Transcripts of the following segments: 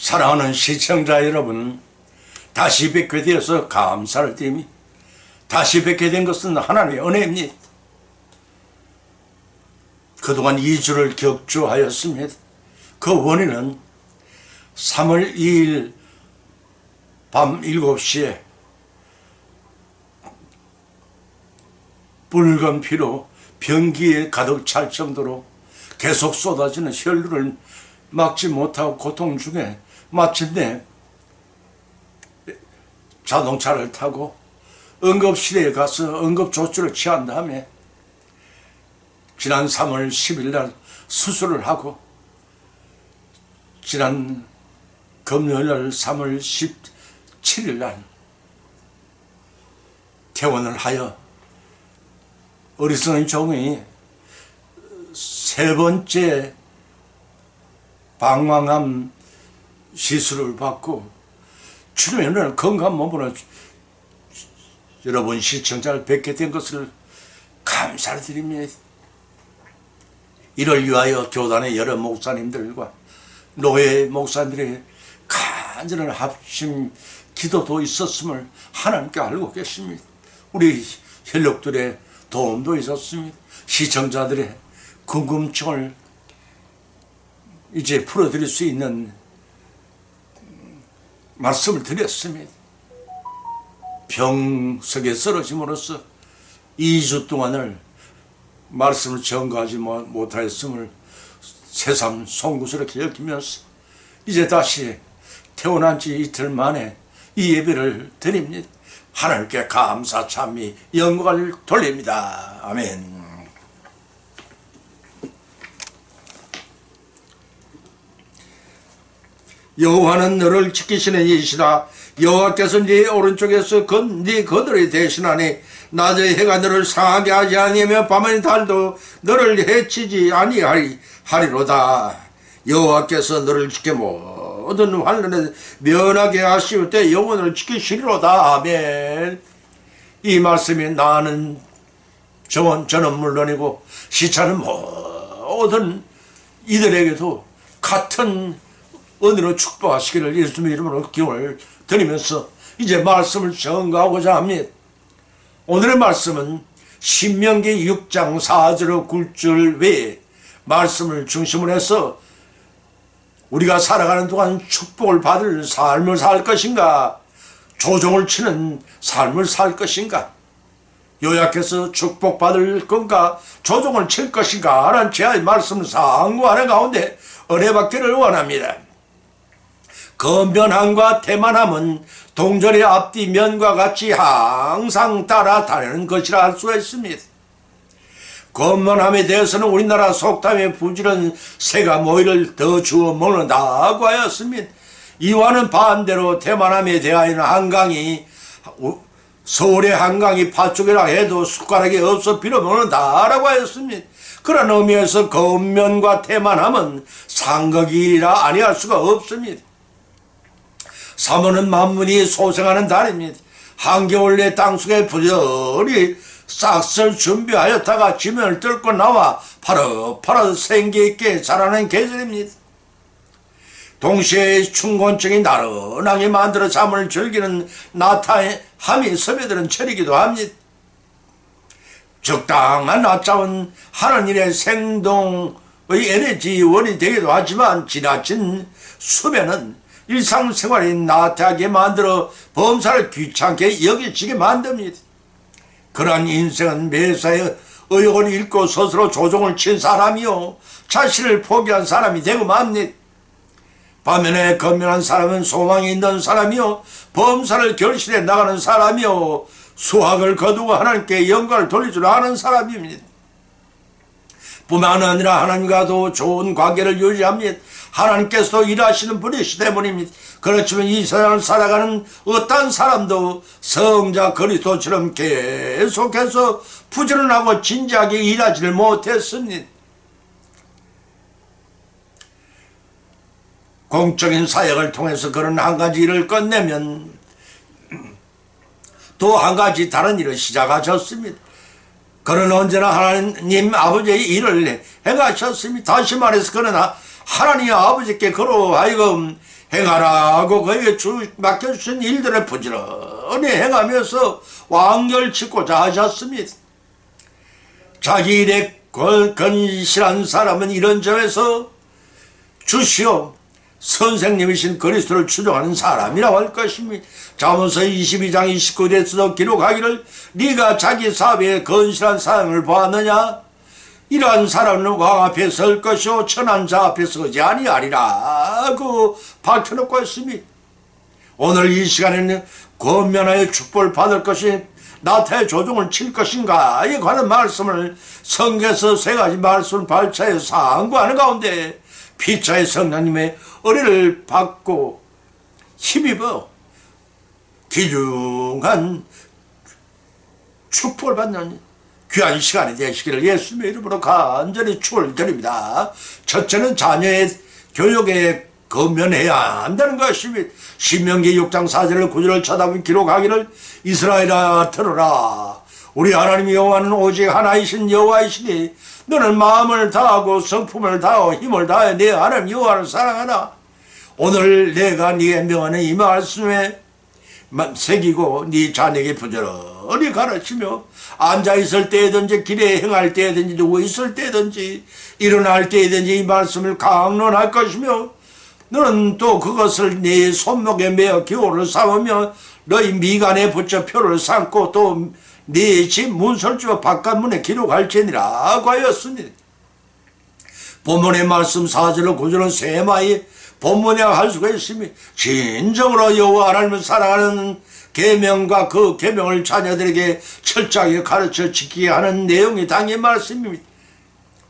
사랑하는 시청자 여러분, 다시 뵙게 되어서 감사를 드립니다. 다시 뵙게 된 것은 하나님의 은혜입니다. 그동안 2주를 격주하였습니다. 그 원인은 3월 2일 밤 7시에 붉은 피로 변기에 가득 찰 정도로 계속 쏟아지는 혈류를 막지 못하고 고통 중에 마침내 자동차를 타고 응급실에 가서 응급조치를 취한 다음에 지난 3월 10일 날 수술을 하고 지난 금요일 날 3월 17일 날 퇴원을 하여 어리석은 종이 세 번째 방광암 시술을 받고 출院을 건강한 몸으로 여러분 시청자를 뵙게 된 것을 감사를 드립니다. 이를 위하여 교단의 여러 목사님들과 노예 목사님들의 간절한 합심 기도도 있었음을 하나님께 알고 계십니다. 우리 혈육들의 도움도 있었습니다. 시청자들의 궁금증을 이제 풀어드릴 수 있는 말씀을 드렸습니다. 병석에 쓰러짐으로써 2주 동안을 말씀을 전가하지 못하였음을 새삼 송구스럽게 여기면서 이제 다시 태어난 지 이틀 만에 이 예배를 드립니다. 하나님께 감사 찬미 영광을 돌립니다. 아멘. 여호와는 너를 지키시는 이시라. 여호와께서 네 오른쪽에서 네 거들을 대신하니 낮의 해가 너를 상하게 하지 아니하며 밤의 달도 너를 해치지 아니하리로다. 여호와께서 너를 지켜 모든 환난에 면하게 하시올 때 영혼을 지키시리로다. 아멘. 이 말씀이 나는 저는 물론이고 시차는 모든 이들에게도 같은 은혜로 축복하시기를 예수님의 이름으로 기원을 드리면서 이제 말씀을 전가하고자 합니다. 오늘의 말씀은 신명기 6장 4절 9절 외에 말씀을 중심으로 해서 우리가 살아가는 동안 축복을 받을 삶을 살 것인가, 조종을 치는 삶을 살 것인가, 요약해서 축복받을 건가, 조종을 칠 것인가 라는 제의 말씀을 상고하는 가운데 은혜받기를 원합니다. 건면함과 태만함은 동전의 앞뒤 면과 같이 항상 따라다니는 것이라 할 수가 있습니다. 건면함에 대해서는 우리나라 속담에 부지런 새가 모이를 더 주워 먹는다고 하였습니다. 이와는 반대로 태만함에 대하여는 한강이 서울의 한강이 팥죽이라 해도 숟가락이 없어 빌어먹는다라고 하였습니다. 그런 의미에서 건면과 태만함은 상극이라 아니할 수가 없습니다. 3월은 만문이 소생하는 달입니다. 한겨울 내 땅속에 부지런히 싹쓸 준비하였다가 지면을 뚫고 나와 파릇파릇 생기있게 자라는 계절입니다. 동시에 춘곤증이 나른하게 만들어 잠을 즐기는 나타함이 스며드는 철이기도 합니다. 적당한 낮잠은 하는 일의 생동의 에너지원이 되기도 하지만 지나친 수면은 일상생활이 나태하게 만들어 범사를 귀찮게 여기지게 만듭니다. 그러한 인생은 매사에 의욕을 잃고 스스로 조종을 친 사람이요 자신을 포기한 사람이 되고 맙니다. 반면에 건면한 사람은 소망이 있는 사람이요 범사를 결실해 나가는 사람이요 수확을 거두고 하나님께 영광을 돌릴 줄 아는 사람입니다. 뿐만 아니라 하나님과도 좋은 관계를 유지합니다. 하나님께서도 일하시는 분이시 때문입니다. 그렇지만 이 세상을 살아가는 어떤 사람도 성자 그리스도처럼 계속해서 부지런하고 진지하게 일하지를 못했습니다. 공적인 사역을 통해서 그런 한 가지 일을 끝내면 또 한 가지 다른 일을 시작하셨습니다. 그는 언제나 하나님 아버지의 일을 행하셨습니다. 다시 말해서 그는 하나님 아버지께 그로 하여금 행하라고 그에게 맡겨주신 일들을 부지런히 행하면서 왕결 짓고자 하셨습니다. 자기 일에 건실한 사람은 이런 점에서 주시오 선생님이신 그리스도를 추종하는 사람이라고 할 것입니다. 잠언서 22장 29절에서도 기록하기를 네가 자기 사업에 건실한 사람을 보았느냐 이러한 사람은 왕 앞에 설 것이요 천한 자 앞에 서지 아니하리라고 밝혀놓고 있습니다. 오늘 이 시간에는 권면하여 축복을 받을 것이 나타의 조종을 칠 것인가에 관한 말씀을 성경에서 세 가지 말씀을 발차해 상고하는 가운데 피차의 성령님의 의뢰를 받고 힘입어 귀중한 축복을 받는 귀한 시간이 되시기를 예수님의 이름으로 간절히 축원을 드립니다. 첫째는 자녀의 교육에 건면해야 한다는 것입니다. 신명기 6장 4절을 9절을 쳐다보면 기록하기를 이스라엘아 들으라 우리 하나님 여호와는 오직 하나이신 여호와이시니 너는 마음을 다하고 성품을 다하고 힘을 다해 내 하나님 여호와를 사랑하라. 오늘 내가 네게 명하는 이 말씀에 새기고 네 자녀에게 부지런히 가르치며 앉아있을 때든지 길에 행할 때든지 누워있을 때든지 일어날 때든지 이 말씀을 강론할 것이며 너는 또 그것을 네 손목에 매어 기호를 삼으며 너희 미간에 붙여 표를 삼고 또 네 집 문설주와 바깥문에 기록할지니라고 하였습니다. 본문의 말씀 4절로 9절은 세마의 본문이라고 할 수가 있으며 진정으로 여호와 하나님을 사랑하는 계명과 그 계명을 자녀들에게 철저하게 가르쳐 지키게 하는 내용이 당연히 말씀입니다.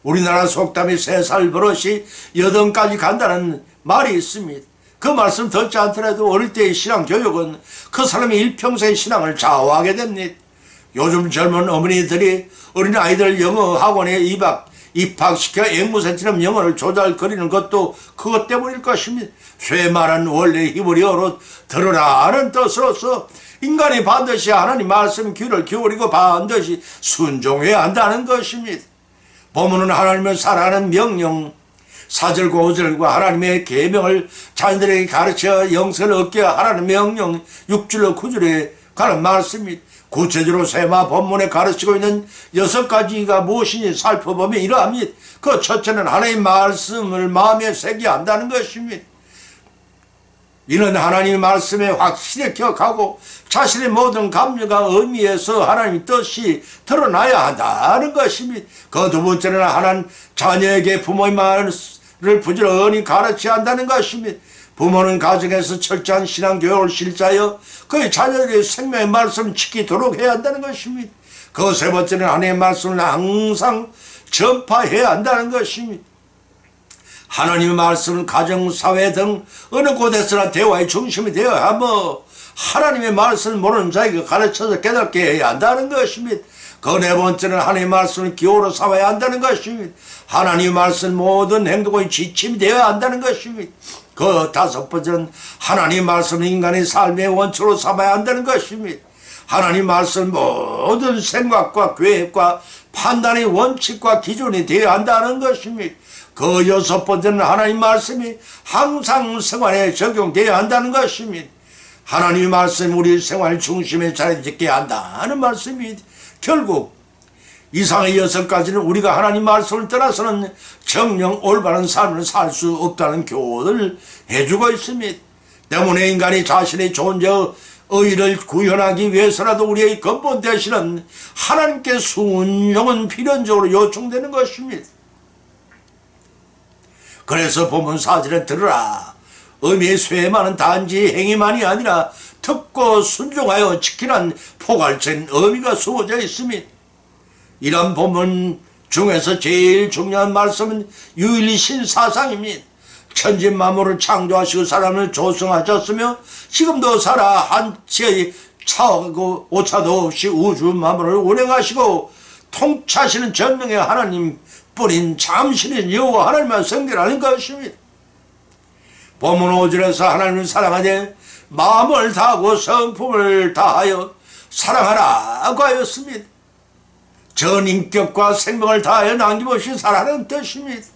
우리나라 속담에 3살 버릇이 8까지 간다는 말이 있습니다. 그 말씀 듣지 않더라도 어릴 때의 신앙 교육은 그 사람의 일평생의 신앙을 좌우하게 됩니다. 요즘 젊은 어머니들이 어린아이들 영어 학원에 입학시켜 앵무새처럼 영어를 조잘거리는 것도 그것 때문일 것입니다. 쇠말은 원래 히브리 어로 들으라 하는 뜻으로서 인간이 반드시 하나님 말씀 귀를 기울이고 반드시 순종해야 한다는 것입니다. 본문은 하나님을 사랑하는 명령 4절과 5절과 하나님의 계명을 자녀들에게 가르쳐 영생을 얻게 하라는 명령 6절로 9절에 관한 말씀입니다. 구체적으로 세마 본문에 가르치고 있는 6가지가 무엇인지 살펴보면 이러합니다. 그 첫째는 하나님의 말씀을 마음에 새겨야 한다는 것입니다. 이는 하나님의 말씀에 확실히 기억하고 자신의 모든 감정과 의미에서 하나님의 뜻이 드러나야 한다는 것입니다. 그 두 번째는 하나님 자녀에게 부모의 말을 부지런히 가르쳐야 한다는 것입니다. 부모는 가정에서 철저한 신앙교육을 실자하여 그의 자녀들의 생명의 말씀을 지키도록 해야 한다는 것입니다. 그 세 번째는 하나님의 말씀을 항상 전파해야 한다는 것입니다. 하나님의 말씀은 가정, 사회 등 어느 곳에서나 대화의 중심이 되어야 하며 하나님의 말씀을 모르는 자에게 가르쳐서 깨닫게 해야 한다는 것입니다. 그 네 번째는 하나님의 말씀을 기호로 삼아야 한다는 것입니다. 하나님의 말씀 모든 행동의 지침이 되어야 한다는 것입니다. 그 다섯 번째는 하나님의 말씀을 인간의 삶의 원초로 삼아야 한다는 것입니다. 하나님의 말씀 모든 생각과 계획과 판단의 원칙과 기준이 되어야 한다는 것입니다. 그 여섯 번째는 하나님 말씀이 항상 생활에 적용되어야 한다는 것입니다. 하나님의 말씀 우리 생활 중심에 자리 짓게 한다는 말씀입니다. 결국 이상의 6가지는 우리가 하나님 말씀을 떠나서는 정령 올바른 삶을 살 수 없다는 교훈을 해주고 있습니다. 때문에 인간이 자신의 존재의 의를 구현하기 위해서라도 우리의 근본 되시는 하나님께 순종은 필연적으로 요청되는 것입니다. 그래서 본문 4절에 들으라. 의미의 쇠만은 단지 행위만이 아니라 듣고 순종하여 지키는 포괄적인 의미가 숨어져 있습니다. 이런 본문 중에서 제일 중요한 말씀은 유일신 사상입니다. 천지 만물을 창조하시고 사람을 조성하셨으며 지금도 살아 한치의 차하고 오차도 없이 우주 만물을 운행하시고 통치하시는 전능의 하나님 뿐인 참신인 여호와 하나님만 성결하는 것입니다. 본문 5절에서 하나님을 사랑하되 마음을 다하고 성품을 다하여 사랑하라고 하였습니다. 전인격과 생명을 다하여 남김없이 사랑하는 뜻입니다.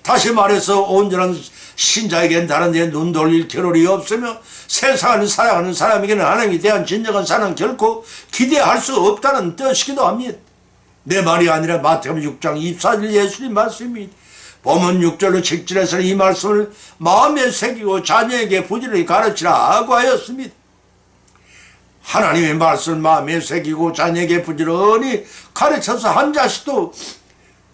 다시 말해서 온전한 신자에겐 다른 데 눈 돌릴 겨를이 없으며 세상을 사랑하는 사람에게는 하나님에 대한 진정한 사랑 결코 기대할 수 없다는 뜻이기도 합니다. 내 말이 아니라 마태복음 6장 24절 예수님 말씀입니다. 본문 6절로 직전에서는 이 말씀을 마음에 새기고 자녀에게 부지런히 가르치라고 하였습니다. 하나님의 말씀을 마음에 새기고 자녀에게 부지런히 가르쳐서 한 자식도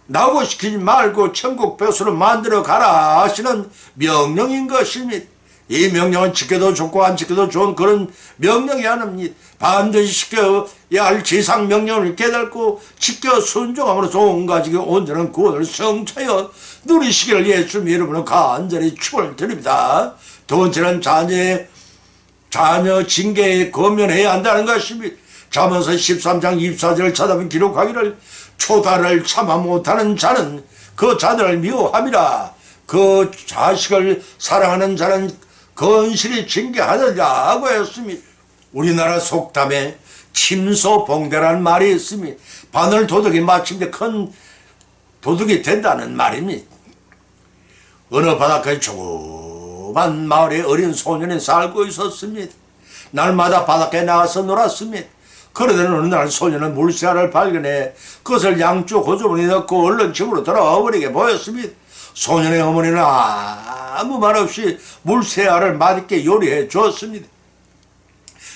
낙오시키지 말고 천국 벼슬로 만들어 가라 하시는 명령인 것입니다. 이 명령은 지켜도 좋고 안 지켜도 좋은 그런 명령이 아닙니다. 반드시 지켜야 할 지상 명령을 깨닫고 지켜 순종함으로써 온 가족이 온전한 구원을 성취하여 누리시기를 예수님 이름으로 간절히 축원을 드립니다. 두 번째는 자녀 징계에 권면해야 한다는 것입니다. 잠언서 13장 24절을 찾아보면 기록하기를 초다를 참아 못하는 자는 그 자녀를 미워함이라. 그 자식을 사랑하는 자는 건실히 징계하느라고 했습니다. 우리나라 속담에 침소봉대라는 말이 있습니다. 바늘 도둑이 마침내 큰 도둑이 된다는 말입니다. 어느 바닷가에 조그만 마을에 어린 소년이 살고 있었습니다. 날마다 바닷가에 나가서 놀았습니다. 그러던 어느 날 소년은 물새알을 발견해 그것을 양쪽 호주머니에 넣고 얼른 집으로 돌아와 버리게 보였습니다. 소년의 어머니는 아무 말 없이 물새알을 맛있게 요리해 주었습니다.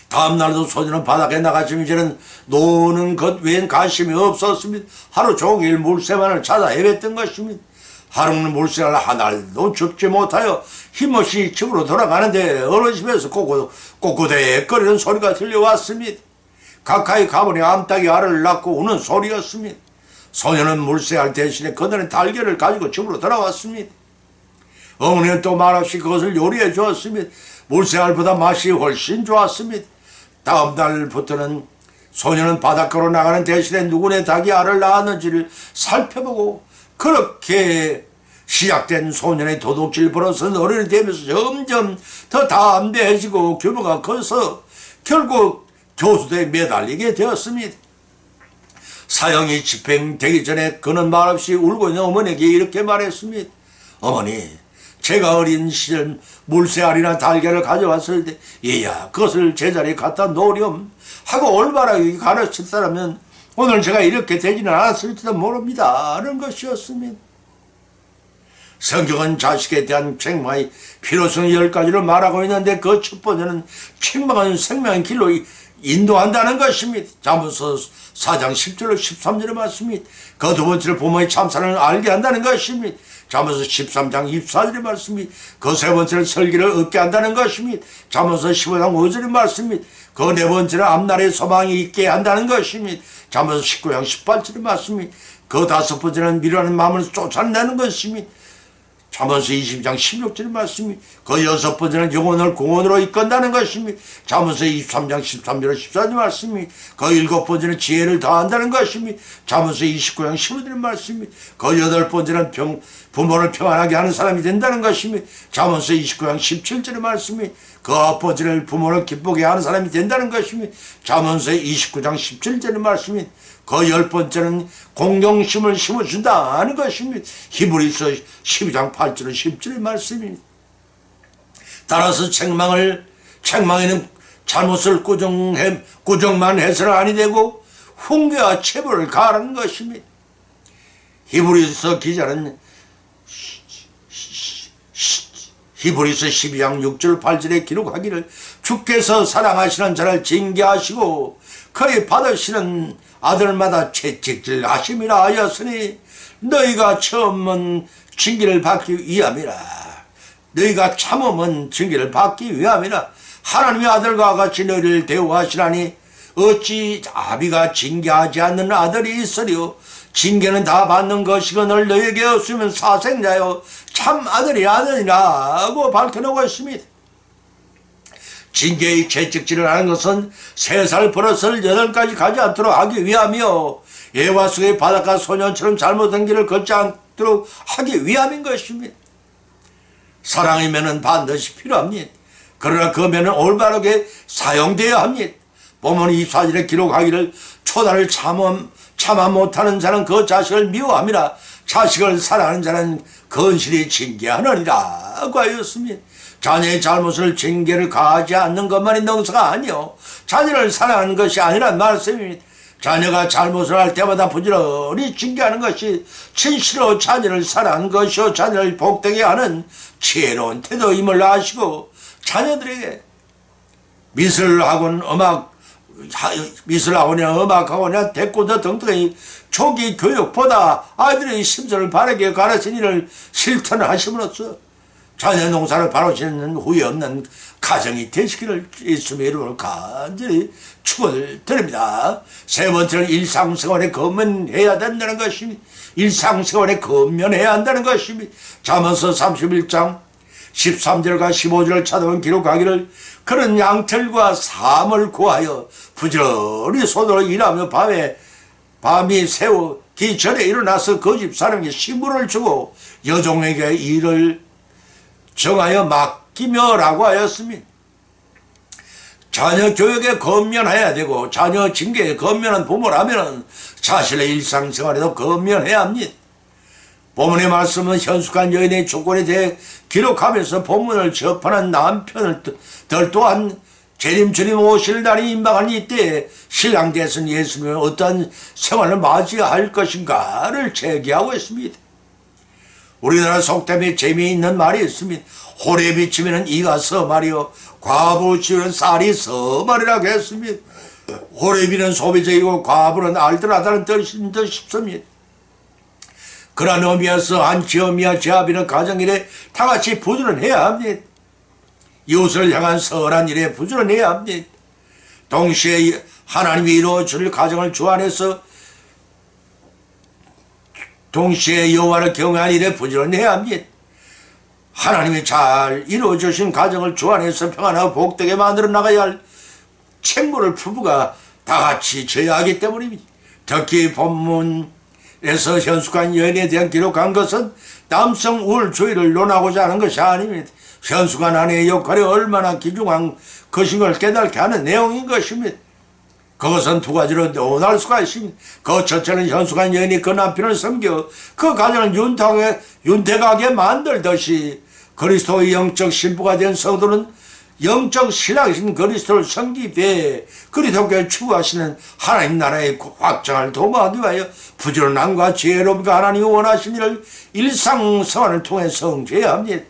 다음날도 소년은 바닥에 나갔지만 이제는 노는 것 외엔 관심이 없었습니다. 하루 종일 물새만을 찾아 헤맸던 것입니다. 하루는 물새알 하나도 줍지 못하여 힘없이 집으로 돌아가는데 어느 집에서 꼬꼬대거리는 소리가 들려왔습니다. 가까이 가보니 암탉이 알을 낳고 우는 소리였습니다. 소년은 물새알 대신에 그날의 달걀을 가지고 집으로 돌아왔습니다. 어머니는 또 말없이 그것을 요리해 주었습니다. 물새알보다 맛이 훨씬 좋았습니다. 다음 날부터는 소년은 바닷가로 나가는 대신에 누구네 닭이 알을 낳았는지를 살펴보고 그렇게 시작된 소년의 도둑질 버릇은 어른이 되면서 점점 더 담대해지고 규모가 커서 결국 교수대에 매달리게 되었습니다. 사형이 집행되기 전에 그는 말없이 울고 있는 어머니에게 이렇게 말했습니다. 어머니, 제가 어린 시절 물새알이나 달걀을 가져왔을 때 얘야 그것을 제자리에 갖다 놓으렴 하고 올바르게 가르쳤다면 오늘 제가 이렇게 되지는 않았을지도 모릅니다 하는 것이었습니다. 성경은 자식에 대한 책망의 필요성 10가지를 말하고 있는데 그 첫 번째는 책망은 생명의 길로 인도한다는 것입니다. 잠언서 4장 10절로 13절의 말씀입니다. 그 두 번째로 부모의 참사를 알게 한다는 것입니다. 잠언서 13장 24절의 말씀입니다. 그 세 번째는 설기를 얻게 한다는 것입니다. 잠언서 15장 5절의 말씀입니다. 그 네 번째는 앞날에 소망이 있게 한다는 것입니다. 잠언서 19장 18절의 말씀입니다. 그 다섯 번째는 미련한 마음을 쫓아내는 것입니다. 잠언서 20장 16절의 말씀입니다. 그 여섯 번째는 영혼을 공원으로 이끈다는 것입니다. 잠언서 23장 13절 14절의 말씀입니다. 그 일곱 번째는 지혜를 더한다는 것입니다. 잠언서 29장 15절의 말씀입니다. 그 여덟 번째는 부모를 평안하게 하는 사람이 된다는 것입니다. 잠언서 29장 17절의 말씀입니다. 그 아홉 번째는 부모를 기쁘게 하는 사람이 된다는 것입니다. 잠언서 29장 17절의 말씀입니다. 그 열 번째는 공경심을 심어준다 하는 것입니다. 히브리서 12장 8절 10절의 말씀입니다. 따라서 책망에는 잘못을 꾸정만 해서는 아니 되고 훈계와 체벌을 가하는 것입니다. 히브리서 기자는 히브리서 12장 6절 8절에 기록하기를 주께서 사랑하시는 자를 징계하시고 그의 받으시는 아들마다 채찍질 하심이라 하였으니 너희가 처음은 징계를 받기 위함이라. 너희가 참음은 징계를 받기 위함이라. 하나님의 아들과 같이 너희를 대우하시라니 어찌 아비가 징계하지 않는 아들이 있으리요. 징계는 다 받는 것이거늘 너희에게 없으면 사생자요 참 아들이 아니라고 밝혀놓고 있습니다. 징계의 채찍질을 하는 것은 3살 버릇을 8가지 가지 않도록 하기 위하며 예와 속의 바닷가 소년처럼 잘못된 길을 걷지 않도록 하기 위함인 것입니다. 사랑의 면은 반드시 필요합니다. 그러나 그 면은 올바르게 사용되어야 합니다. 본문 24절에 기록하기를 초다를 참아 못하는 자는 그 자식을 미워함이라. 자식을 사랑하는 자는 건실히 징계하느니라고 하였습니다. 자녀의 잘못을 징계를 가하지 않는 것만이 능사가 아니요 자녀를 사랑하는 것이 아니란 말씀입니다. 자녀가 잘못을 할 때마다 부지런히 징계하는 것이 진실로 자녀를 사랑하는 것이요 자녀를 복되게 하는 지혜로운 태도임을 아시고 자녀들에게 미술학원이나 음악학원이나 태권도 등등의 초기 교육보다 아이들의 심성을 바르게 가르치는 일을 실천을 하심으로써 자녀 농사를 바로 짓는 후회 없는 가정이 되시기를 예수님의 이름으로 간절히 축원을 드립니다. 세 번째는 일상생활에 건면해야 된다는 것입니다. 일상생활에 건면해야 한다는 것입니다. 잠언서 31장 13절과 15절을 찾아본 기록하기를 그런 양털과 삶을 구하여 부지런히 손으로 일하며 밤이 새우기 전에 일어나서 그 집 사람에게 시물을 주고 여종에게 일을 정하여 맡기며라고 하였습니다. 자녀 교육에 건면해야 되고 자녀 징계에 건면한 부모라면 자신의 일상생활에도 건면해야 합니다. 본문의 말씀은 현숙한 여인의 조건에 대해 기록하면서 본문을 접하는 남편들 또한 재림주님 오실 날이 임박한 이때에 신랑 되신 예수님은 어떠한 생활을 맞이할 것인가를 제기하고 있습니다. 우리나라 속담에 재미있는 말이 있습니다. 호reb이 치면 이가 서말이요 과부 치면 쌀이 서말이라고 했습니다. 호reb이는 소비적이고 과부는 알뜰하다는 뜻인 듯 싶습니다. 그러한 의미에서 한 지엄이와 제압이는 가정일에 다같이 부지런해야 합니다. 이웃을 향한 선한 일에 부지런해야 합니다. 동시에 하나님이 이루어줄 가정을 주 안에서 동시에 여호와를 경외한 일에 부지런해야 합니다. 하나님이 잘 이루어주신 가정을 주 안에서 평안하고 복되게 만들어 나가야 할 책무를 부부가 다같이 져야 하기 때문입니다. 특히 본문에서 현숙한 여인에 대한 기록한 것은 남성 우월주의를 논하고자 하는 것이 아닙니다. 현숙한 아내의 역할이 얼마나 귀중한 것인 걸 깨닫게 하는 내용인 것입니다. 그것은 두 가지로 논할 수가 있습니다. 그 첫째는 현숙한 여인이 그 남편을 섬겨 그 가정을 윤택하게 만들듯이 그리스도의 영적 신부가 된 성도는 영적 신앙이신 그리스도를 섬기되 그리스도께 추구하시는 하나님 나라의 확장을 도모하기 위하여 부지런함과 지혜로움과 하나님이 원하신 일을 일상생활을 통해 성취해야 합니다.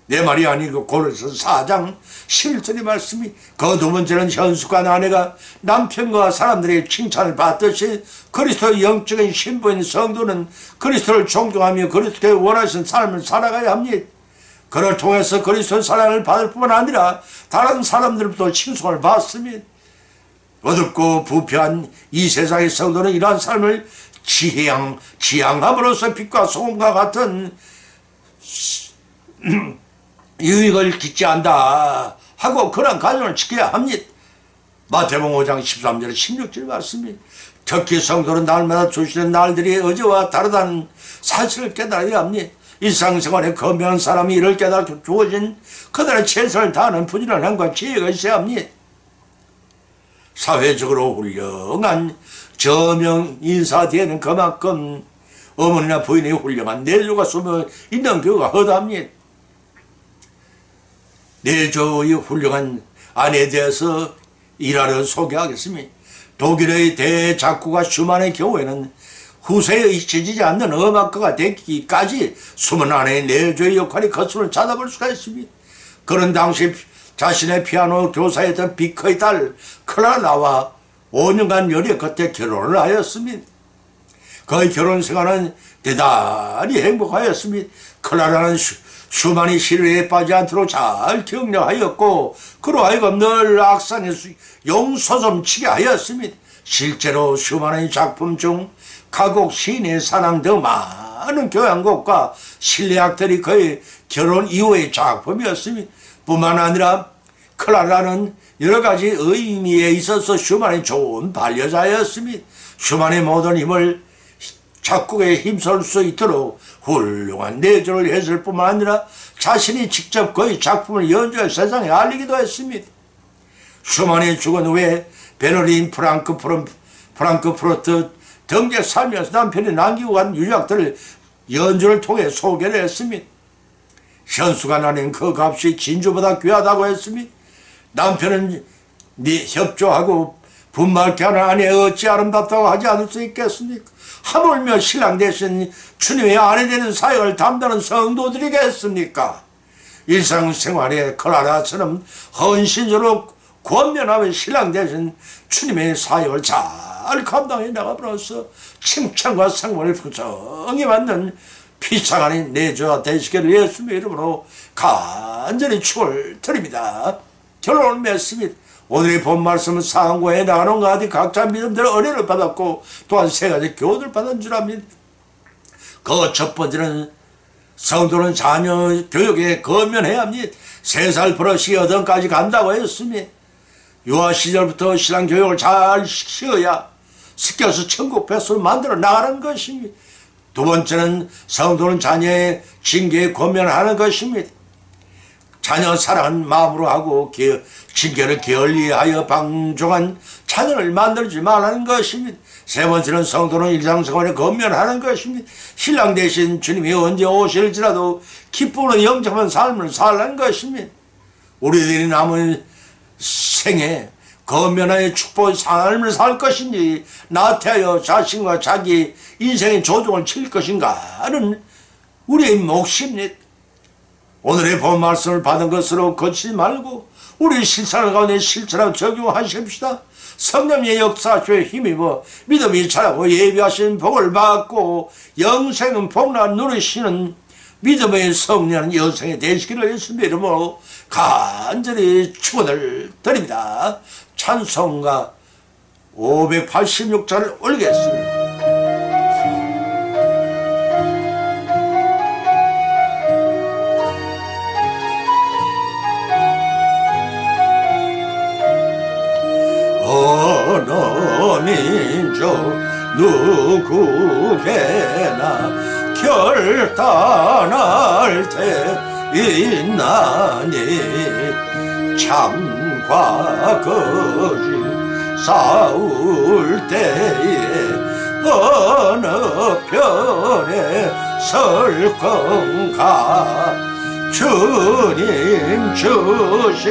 내 말이 아니고 고린도서 4장 11절의 말씀이 그 두 번째는 현숙한 아내가 남편과 사람들의 칭찬을 받듯이 그리스도의 영적인 신부인 성도는 그리스도를 존경하며 그리스도의 원하신 삶을 살아가야 합니다. 그를 통해서 그리스도의 사랑을 받을 뿐만 아니라 다른 사람들부터 칭송을 받습니다. 어둡고 부패한 이 세상의 성도는 이러한 삶을 지향함으로써 빛과 소금과 같은 유익을 기치 한다 하고 그런 가정을 지켜야 합니다. 마태복음 5장 13절 16절 말씀입니다. 특히 성도는 날마다 주시는 날들이 어제와 다르다는 사실을 깨달아야 합니다. 일상생활에 건명한 사람이 이를 깨닫고 주어진 그들의 최선을 다하는 부지런함과 지혜가 있어야 합니다. 사회적으로 훌륭한 저명 인사되는 그만큼 어머니나 부인의 훌륭한 내조가 숨어 있는 경우가 허다합니다. 내조의 훌륭한 아내에 대해서 일화를 소개하겠습니다. 독일의 대작곡가 슈만의 경우에는 후세에 잊혀지지 않는 음악가가 되기까지 숨은 아내의 내조의 역할이 겉으로 찾아볼 수가 있습니다. 그런 당시 자신의 피아노 교사였던 비커의 딸 클라라와 5년간 열애 끝에 결혼을 하였습니다. 그의 결혼 생활은 대단히 행복하였습니다. 클라라는 슈만이 시련에 빠지지 않도록 잘 격려하였고 그로 하여금 늘 악상에 용서섬치게 하였습니다. 실제로 슈만의 작품 중 가곡, 시인의 사랑 등 많은 교향곡과 실내악들이 그의 결혼 이후의 작품이었습니다. 뿐만 아니라 클라라는 여러 가지 의미에 있어서 슈만의 좋은 반려자였습니다. 슈만의 모든 힘을 작곡에 힘쓸 수 있도록 훌륭한 내조를 했을 뿐만 아니라 자신이 직접 그의 작품을 연주해 세상에 알리기도 했습니다. 슈만이 죽은 후에 베를린, 프랑크푸르트 등지에 살면서 남편이 남기고 간 유적들을 연주를 통해 소개를 했으니 현수가 나는 그 값이 진주보다 귀하다고 했으니 남편은 네 협조하고 분말케 하는 아내 어찌 아름답다고 하지 않을 수 있겠습니까? 하물며 신랑 대신 주님의 아내 되는 사역을 담당하는 성도들이겠습니까? 일상생활에 클라라처럼 헌신적으로 권면하며 신랑 대신 주님의 사역을 잘 감당해 나가므로써 칭찬과 상관을 풍성히 받는 피차간이 내주와 되시기를 예수님의 이름으로 간절히 축을 드립니다. 결론을 맺습니다. 오늘의 본 말씀은 상고해 나가는 가운데 각자 믿음대로 은혜를 받았고 또한 세 가지 교훈을 받은 줄 압니다. 그 첫 번째는 성도는 자녀 교육에 건면해야 합니다. 3살 버릇이 8까지 간다고 했으니 유아 시절부터 신앙 교육을 잘 시켜야 시켜서 천국 백성을 만들어 나가는 것입니다. 두 번째는 성도는 자녀의 징계에 권면하는 것입니다. 자녀 사랑은 마음으로 하고 징계를 게을리하여 방종한 자녀를 만들지 말라는 것입니다. 세 번째는 성도는 일상생활에 권면하는 것입니다. 신랑 대신 주님이 언제 오실지라도 기쁘고 영접한 삶을 살라는 것입니다. 우리들이 남은 생에 건면하여 축복의 삶을 살 것인지 나태하여 자신과 자기 인생의 조종을 칠 것인가는 우리의 몫입니다. 오늘의 본 말씀을 받은 것으로 거치지 말고 우리 실생활 가운데 실천하고 적용하십시다. 성령의 역사주에 힘입어 믿음이 자라고 예비하신 복을 받고 영생은 복락 누리시는 믿음의 성령 여성이 되시기를 예수님의 이름으로 간절히 축원을 드립니다. 찬송가 586자를 올리겠습니다. 어느 민족 누구에나 결단할 때 있나니 참과 거짓 싸울 때에 어느 편에 설 건가 주님 주신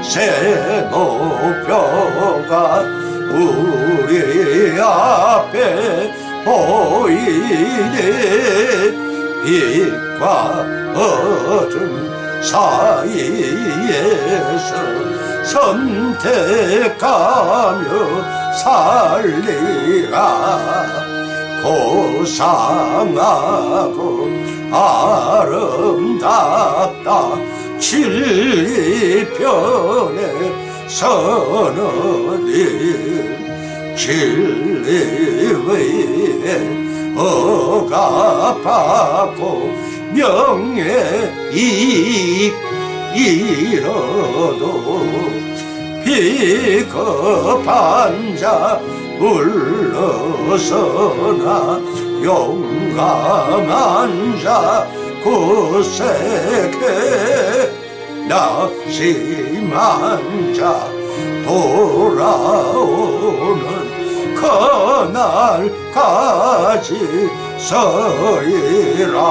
새 목표가 우리 앞에 보이네. 빛과 어둠 사이에서 선택하며 살리라. 고상하고 아름답다 진리 편에 서는 일 진리 위에 억압하고 명예이익 잃어도 비겁한 자 물러서나 용감한 자 구세게 낙심한 자 돌아오는 그날까지 서리라.